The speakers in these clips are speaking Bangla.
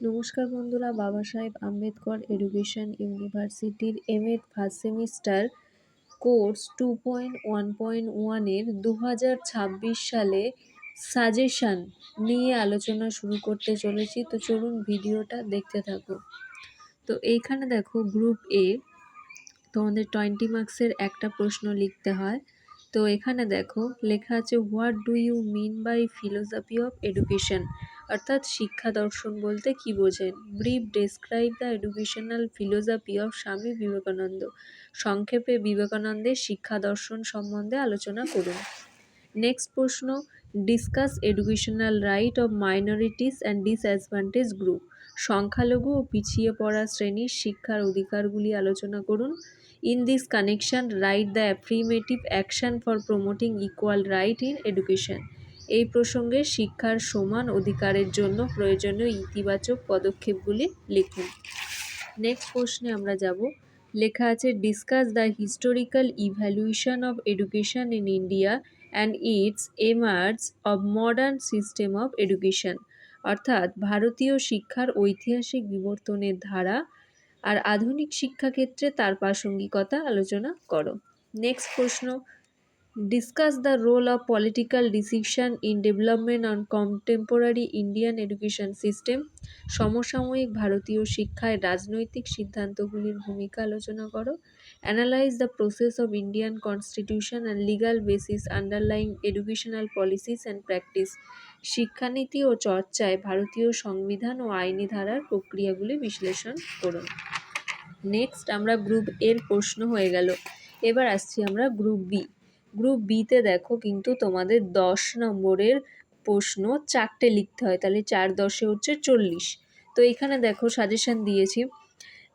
নমস্কার বন্ধুরা, বাবা সাহেব আম্বেদকর এডুকেশন ইউনিভার্সিটির এমএড ফার্স্ট সেমিস্টার কোর্স 2.1.1 এর 2026 সালে সাজেশন নিয়ে আলোচনা শুরু করতে চলেছি। তো চলুন ভিডিওটা দেখতে থাকো। তো এইখানে দেখো, গ্রুপ এ তোমাদের 20 মার্কসের একটা প্রশ্ন লিখতে হয়। তো এখানে দেখো লেখা আছে, what do you mean by philosophy of education, অর্থাৎ শিক্ষা দর্শন বলতে কি বোঝেন। Brief describe the educational philosophy of Swami Vivekananda, সংক্ষেপে বিবেকানন্দের শিক্ষা দর্শন সম্বন্ধে আলোচনা করুন। নেক্সট প্রশ্ন, discuss educational right of minorities and disadvantage group, সংখ্যালঘু ও পিছিয়ে পড়া শ্রেণীর শিক্ষার অধিকারগুলি আলোচনা করুন। In this connection write the affirmative action for promoting equal right in education, এই প্রসঙ্গে শিক্ষার সমান অধিকারের জন্য প্রয়োজনীয় ইতিবাচক পদক্ষেপগুলি লিখুন। নেক্সট প্রশ্নে আমরা যাব, লেখা আছে, discuss the historical evaluation of education in India and it's emerge of modern system of education, অর্থাৎ ভারতীয় শিক্ষার ঐতিহাসিক বিবর্তনের ধারা আর আধুনিক শিক্ষাক্ষেত্রে তার প্রাসঙ্গিকতা আলোচনা করো। নেক্সট প্রশ্ন, discuss the role of political decision in development on contemporary Indian education system, সমসাময়িক ভারতীয় শিক্ষায় রাজনৈতিক সিদ্ধান্তগুলির ভূমিকা আলোচনা করো। Analyse the process of Indian constitution and legal basis underlying educational policies and practice, শিক্ষানীতি ও চর্চায় ভারতীয় সংবিধান ও আইনি ধারার প্রক্রিয়াগুলি বিশ্লেষণ করুন। নেক্সট আমরা গ্রুপ এর প্রশ্ন হয়ে গেল। এবার আসছি আমরা গ্রুপ বি। গ্রুপ বিতে দেখো কিন্তু তোমাদের 10 নম্বরের প্রশ্ন 4টে লিখতে হয়, তাহলে 4 10 হচ্ছে 40। তো এখানে দেখো সাজেশন দিয়েছি,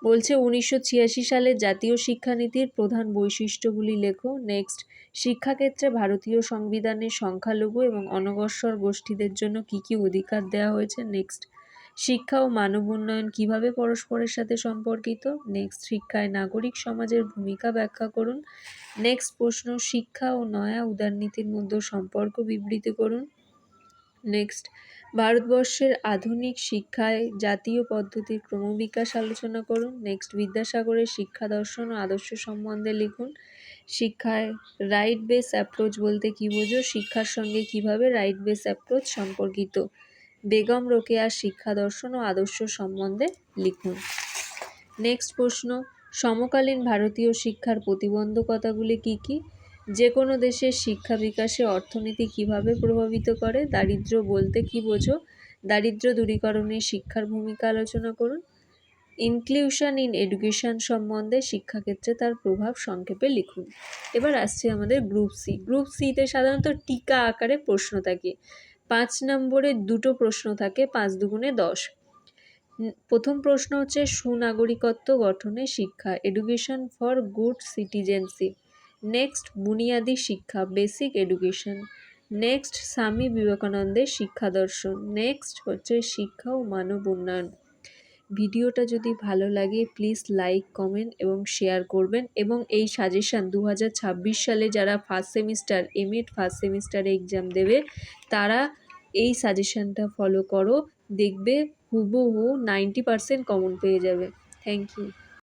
বলছে 1986 সালের জাতীয় শিক্ষানীতির প্রধান বৈশিষ্ট্যগুলি লেখো। নেক্সট, শিক্ষাক্ষেত্রে ভারতীয় সংবিধানে সংখ্যালঘু এবং অনগ্রসর গোষ্ঠীদের জন্য কী কী অধিকার দেওয়া হয়েছে। নেক্সট, শিক্ষা ও মানব উন্নয়ন কীভাবে পরস্পরের সাথে সম্পর্কিত। নেক্সট, শিক্ষায় নাগরিক সমাজের ভূমিকা ব্যাখ্যা করুন। নেক্সট প্রশ্ন, শিক্ষা ও নয়া উদারনীতির মধ্যে সম্পর্ক বিবৃত করুন। নেক্সট, ভারতবর্ষের আধুনিক শিক্ষায় জাতীয় পদ্ধতির ক্রমবিকাশ আলোচনা করুন। নেক্সট, বিদ্যাসাগরের শিক্ষা দর্শন ও আদর্শ সম্বন্ধে লিখুন। শিক্ষায় রাইট বেস অ্যাপ্রোচ বলতে কী বোঝো, শিক্ষার সঙ্গে কিভাবে রাইট বেস অ্যাপ্রোচ সম্পর্কিত। বেগম রোকেয়ার শিক্ষা দর্শন ও আদর্শ সম্বন্ধে লিখুন। নেক্সট প্রশ্ন, সমকালীন ভারতীয় শিক্ষার প্রতিবন্ধকতাগুলি কী কী, যে কোনো দেশের শিক্ষা বিকাশে অর্থনীতি কিভাবে প্রভাবিত করে। দারিদ্র্য বলতে কী বোঝো, দারিদ্র্য দূরীকরণে শিক্ষার ভূমিকা আলোচনা করুন। ইনক্লুশন ইন এডুকেশন সম্বন্ধে শিক্ষাক্ষেত্রে তার প্রভাব সংক্ষেপে লিখুন। এবার আসছে আমাদের গ্রুপ সি। গ্রুপ সিতে সাধারণত টিকা আকারে প্রশ্ন থাকে। 5 নম্বরে 2টো প্রশ্ন থাকে, 5 দুগুণে 10। প্রথম প্রশ্ন হচ্ছে, সুনাগরিকত্ব গঠনে শিক্ষা, education for good citizenship. Next, বুনিয়াদী শিক্ষা, বেসিক এডুকেশন। নেক্সট, স্বামী বিবেকানন্দের শিক্ষা দর্শন। নেক্সট হচ্ছে শিক্ষা ও মানব উন্নয়ন। ভিডিওটা যদি ভালো লাগে প্লিজ লাইক, কমেন্ট এবং শেয়ার করবেন। এবং এই সাজেশান 2026 সালে যারা ফার্স্ট সেমিস্টার এমএড ফার্স্ট সেমিস্টারে এক্সাম দেবে তারা এই সাজেশানটা ফলো করো, দেখবে হুবহু 90% কমন পেয়ে যাবে। Thank you.